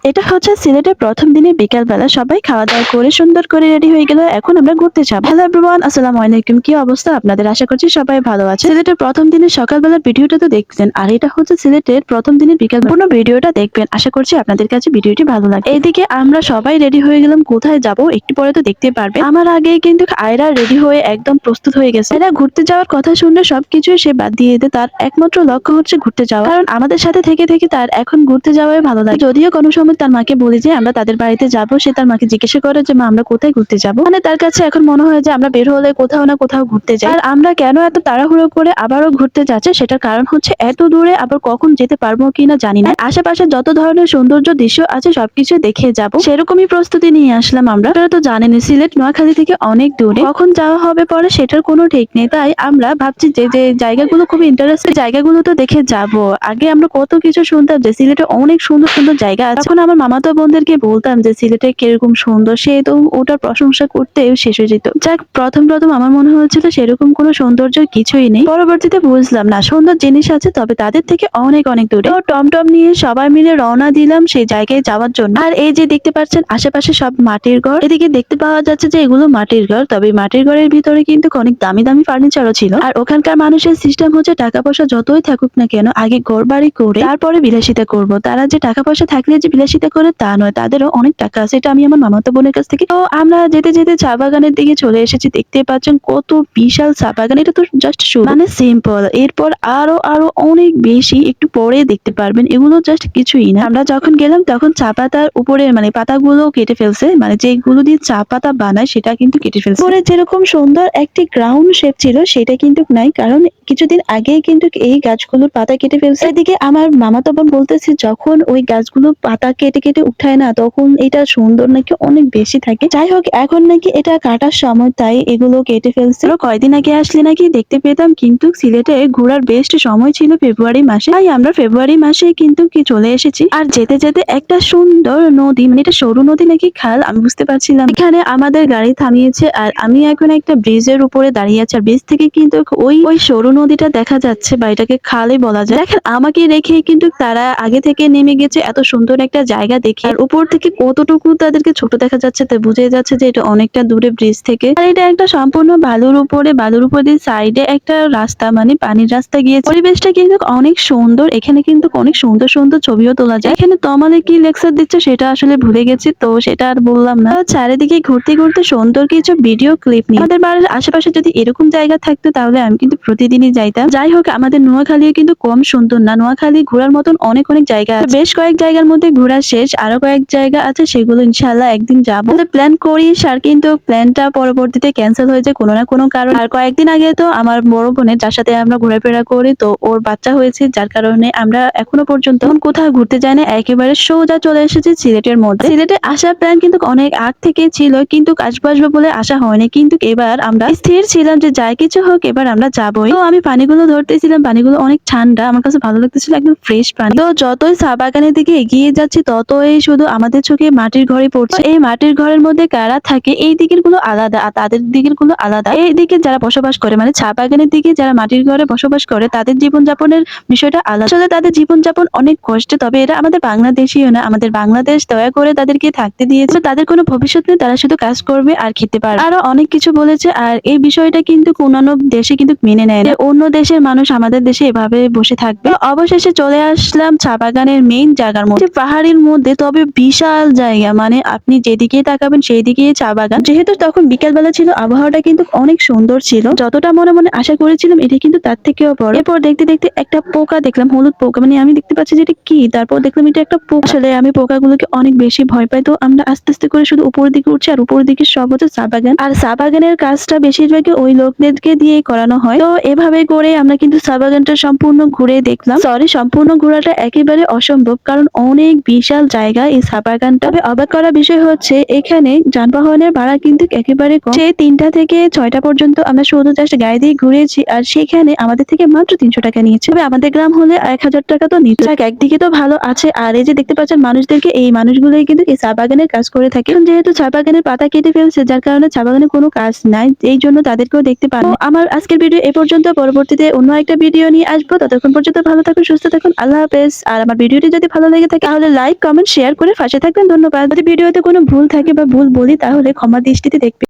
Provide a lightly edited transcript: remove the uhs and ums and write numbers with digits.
এটা হচ্ছে সিলেটের প্রথম দিনের বিকালবেলা সবাই খাওয়া-দাওয়া করে সুন্দর করে রেডি হয়ে গেল। এখন আমরা ঘুরতে যাব। হ্যালো এভরিওয়ান, আসসালামু আলাইকুম। কি অবস্থা আপনাদের? আশা করছি সবাই ভালো আছে। সিলেটের প্রথম দিনের সকালবেলার ভিডিওটা তো দেখছেন। আর এটা হচ্ছে সিলেটের প্রথম দিনের বিকাল। পুরো ভিডিওটা দেখবেন। আশা করছি আপনাদের কাছে ভিডিওটি ভালো লাগবে। এইদিকে আমরা সবাই রেডি হয়ে গেলাম। কোথায় যাব একটু পরে তো দেখতে পারবেন। আমার আগেই কিন্তু আয়রা রেডি হয়ে একদম প্রস্তুত হয়ে গেছে। আয়রা ঘুরতে যাওয়ার কথা শুনে সবকিছু সে বাদ দিয়ে দেয়। তার একমাত্র লক্ষ্য হচ্ছে ঘুরতে যাওয়া। কারণ আমাদের সাথে থেকে থেকে তার এখন ঘুরতে যাওয়াই ভালো লাগে। যদিও কোনো সময় তার মাকে বলি যে আমরা তাদের বাড়িতে যাব, সে তার মাকে জিজ্ঞাসা করে যে মা আমরা কোথায় ঘুরতে যাব। মানে তার কাছে এখন মনে হয় যে আমরা বের হলে কোথাও না কোথাও ঘুরতে যাই। আর আমরা কেন এত তাড়াহুড়ো করে আবারও ঘুরতে যাচ্ছি সেটার কারণ হচ্ছে এত দূরে আবার কখন যেতে পারবো কিনা জানি না। আশেপাশে যত ধরনের সৌন্দর্য দৃশ্য আছে সবকিছু দেখে যাব, সেরকমই প্রস্তুতি নিয়ে আসলাম আমরা। আপনারা তো জানেনই সিলেট নোয়াখালী থেকে অনেক দূরে, কখন যাওয়া হবে পরে সেটার কোনো ঠিক নেই। তাই আমরা ভাবছি যে যে জায়গাগুলো খুব ইন্টারেস্টিং জায়গাগুলো তো দেখে যাব। আগে আমরা কত কিছু শুনতাম যে সিলেটে অনেক সুন্দর সুন্দর জায়গা আছে। তখন আমার মামাতো বোনদেরকে বলতাম যে সিলেটে কিরকম সুন্দর, সে তো ওটার প্রশংসা করতে শেষ হয়ে যেত। যাক, প্রথম প্রথম আমার মনে হয়েছিল সেরকম কোনো সৌন্দর্য কিছুই নেই। পরবর্তীতে বুঝলাম না, সুন্দর জিনিস আছে, তবে তাদের থেকে অনেক অনেক দূরে। তো টমটম নিয়ে সবাই মিলে রওনা দিলাম সেই জায়গায় যাওয়ার জন্য। আর এই যে দেখতে পাচ্ছেন আশেপাশে সব মাটির ঘর। এদিকে দেখতে পাওয়া যাচ্ছে যে এগুলো মাটির ঘর, তবে মাটির ঘরের ভিতরে কিন্তু অনেক দামি দামি ফার্নিচারও ছিল। আর ওখানকার মানুষের সিস্টেম হচ্ছে টাকা পয়সা যতই থাকুক না কেন আগে ঘর বাড়ি করে তারপরে বিলাসিতা করব। তারা যে টাকা পয়সা থাকলে যে বিলাসিতা করে তা নয়, তাদেরও অনেক টাকা আছে। এটা আমি আমার মামাতো বোনের কাছ থেকে। তো আমরা যেতে যেতে চা বাগানের দিকে চলে এসেছি। দেখতে পাচ্ছেন কত বিশাল চা বাগান। এটা তো জাস্ট শুরু, মানে সিম্পল। এরপর আরো আরো অনেক বেশি, একটু পরে দেখতে পারবেন। এগুলো জাস্ট কিছুই না। আমরা যখন গেলাম তখন চা পাতার উপরে মানে পাতাগুলো কেটে ফেলছে, মানে যেগুলো দিয়ে চা পাতা বানায় সেটা কিন্তু কেটে ফেলছে। পরে যেরকম সুন্দর একটি গ্রাউন্ড শেপ ছিল সেটা কিন্তু নাই, কারণ কিছুদিন আগেই কিন্তু এই গাছগুলোর পাতা কেটে ফেলছে। এদিকে আমার মামাতো বোন বলতেছে যখন ওই গাছগুলো পাতা কেটে কেটে উঠায় না তখন এটা সুন্দর নাকি অনেক বেশি থাকে। যাই হোক, এখন নাকি এটা কাটার সময়, তাই এগুলো কেটে ফেলছে। কয়দিন আগে আসলে নাকি দেখতে পেতাম, কিন্তু সিলেটে ঘোরার বেস্ট সময় ছিল ফেব্রুয়ারি মাসে। তাই আমরা ফেব্রুয়ারি মাসে কিন্তু কি চলে এসেছি। আর যেতে যেতে একটা সুন্দর নদী, মানে এটা সরু নদী নাকি খাল আমি বুঝতে পারছিলাম, এখানে আমাদের গাড়ি থামিয়েছে। আর আমি এখন একটা ব্রিজের উপরে দাঁড়িয়ে আছি। আর ব্রিজ থেকে কিন্তু ওই ওই সরু নদীটা দেখা যাচ্ছে, বা এটাকে খালে বলা যায়। দেখেন আমাকে রেখে কিন্তু তারা আগে থেকে নেমে গেছে এত সুন্দর একটা জায়গা দেখে। আর উপর থেকে কতটুকু তাদেরকে ছোট দেখা যাচ্ছে, তাই বুঝে যাচ্ছে যে এটা অনেকটা দূরে ব্রিজ থেকে। আর এটা একটা সম্পূর্ণ বালুর উপরে, বালুর উপর দিয়ে সাইডে একটা রাস্তা, মানে পানির রাস্তা গিয়েছে। পরিবেশটা কিন্তু অনেক সুন্দর। এখানে কিন্তু অনেক সুন্দর সুন্দর ছবিও তোলা যায়। এখানে তমালে কি লেকচার দিচ্ছে সেটা আসলে ভুলে গেছি, তো সেটা আর বললাম না। চারিদিকে ঘুরতে ঘুরতে সুন্দর কিছু ভিডিও ক্লিপ নিয়ে আমাদের বাড়ির আশেপাশে যদি এরকম জায়গা থাকতো তাহলে আমি কিন্তু প্রতিদিনই যাইতাম। যাই হোক, আমাদের নোয়াখালীও কিন্তু কম সুন্দর না। নোয়াখালী ঘোরার মতন অনেক অনেক জায়গা আছে। বেশ কয়েক জায়গার মধ্যে ঘোরা শেষ, আরো কয়েক জায়গা আছে, সেগুলো ইনশাআল্লাহ একদিন যাবো। প্ল্যান করিস, আর কিন্তু প্ল্যানটা পরবর্তীতে ক্যান্সেল হয়ে যায় কোনো না কোনো কারণ। আর কয়েকদিন আগে তো আমার বড় বোনের, যার সাথে আমরা ঘোরাফেরা করি, তো ওর বাচ্চা হয়েছে, যার কারণে আমরা এখনো পর্যন্ত কোথাও ঘুরতে যাই না। একেবারে সোজা চলে এসেছি সিলেটের মধ্যে। সিলেটে আসার প্ল্যান কিন্তু অনেক আগ থেকে ছিল, কিন্তু আসবো আসবো বলে আসা হয়নি। কিন্তু এবার আমরা স্থির ছিলাম যে যাই কিছু হোক এবার আমরা যাবোই। তো আমি পানিগুলো ধরতেছিলাম, পানিগুলো অনেক ঠান্ডা, আমার কাছে ভালো লাগতেছিল, একদম ফ্রেশ পানি। তো যতই চা বাগানের দিকে এগিয়ে যাচ্ছি ততই শুধু আমাদের চোখে মাটির ঘরে পড়ছে। এই মাটির ঘরের মধ্যে কারা থাকে, এই দিকের গুলো আলাদা আর তাদের দিকের গুলো আলাদা। এই দিকে যারা বসবাস করে, মানে চা বাগানের দিকে যারা মাটির ঘরে বসবাস করে, তাদের জীবনযাপনের বিষয়টা আলাদা। আসলে তাদের জীবনযাপন অনেক কষ্টে, তবে এরা আমাদের বাংলাদেশীও না। আমাদের বাংলাদেশ দয়া করে তাদেরকে থাকতে দিয়েছে। তাদের কোনো ভবিষ্যৎ নেই, তারা শুধু কাজ করবে আর খেতে পারবে। আরো অনেক কিছু বলেছে। আর এই বিষয়টা কিন্তু অন্যান্য দেশে কিন্তু মেনে নেয় না। অন্য দেশের মানুষ আমাদের দেশে এভাবে বসে থাকবে। তো অবশেষে চলে আসলাম চা বাগানের মেইন জায়গার মধ্যে, পাহাড়ের মধ্যে, তবে বিশাল জায়গা, মানে আপনি যেদিকে তাকাবেন সেই দিকে চা বাগান। যেহেতু তখন বিকেল বেলা ছিল, আবহাওয়াটা কিন্তু অনেক সুন্দর ছিল। যতটা মনে মনে আশা করেছিলাম এটা কিন্তু তার থেকেও বড়। এরপর দেখতে দেখতে একটা পোকা দেখলাম, হলুদ পোকা, মানে আমি দেখতে পাচ্ছি যে এটা কি, তারপর দেখলাম এটা একটা পোকা। আসলে আমি পোকাগুলোকে অনেক বেশি ভয় পাই। তো আমরা আস্তে আস্তে করে শুধু উপরের দিকে উঠছি, আর উপরের দিকে সব হচ্ছে চা বাগান। আর চা বাগানের কাজটা বেশিরভাগই ওই লোকদেরকে দিয়ে করানো হয়। তো এভাবে করে আমরা কিন্তু চা বাগানটা সম্পূর্ণ ঘুরে দেখলাম। সরি, সম্পূর্ণ ঘোরাটা একেবারে অসম্ভব, কারণ অনেক বিশাল জায়গা এই চা বাগানটা। তবে অবাক করার বিষয় হচ্ছে এখানে যানবাহনের ভাড়া কিন্তু একেবারে কম। সেই 3টা থেকে 6টা পর্যন্ত আমরা শুধু জাস্ট গাড়ি দিয়ে ঘুরেছি, আর সেখানে আমাদের থেকে মাত্র 300 টাকা নিয়েছে। তবে আমাদের গ্রাম হলে 1000 টাকা তো নিত। একদিকে তো ভালো আছে। আর এই যে দেখতে পাচ্ছেন মানুষদেরকে, এই মানুষগুলোই কিন্তু এই চা বাগানের কাজ করে থাকে। এখন যেহেতু চা বাগানের পাতা কেটে ফেলছে, যার কারণে চা বাগানে কোনো কাজ নাই, এই জন্য তাদেরকেও দেখতে পান। আমার আজকের ভিডিও এ পর্যন্ত। পরবর্তীতে অন্য একটা ভিডিও নিয়ে আসবো। ততক্ষণ পর্যন্ত ভালো থাকুন, সুস্থ থাকুন, আল্লাহ হাফেজ। আর আমার ভিডিওটি যদি ভালো লেগে থাকে তাহলে লাইক লাইক কমেন্ট শেয়ার করে পাশে থাকবেন। ধন্যবাদ। যদি ভিডিওতে কোনো ভুল থাকে বা ভুল বলি তাহলে ক্ষমা দৃষ্টিতে দেখবেন।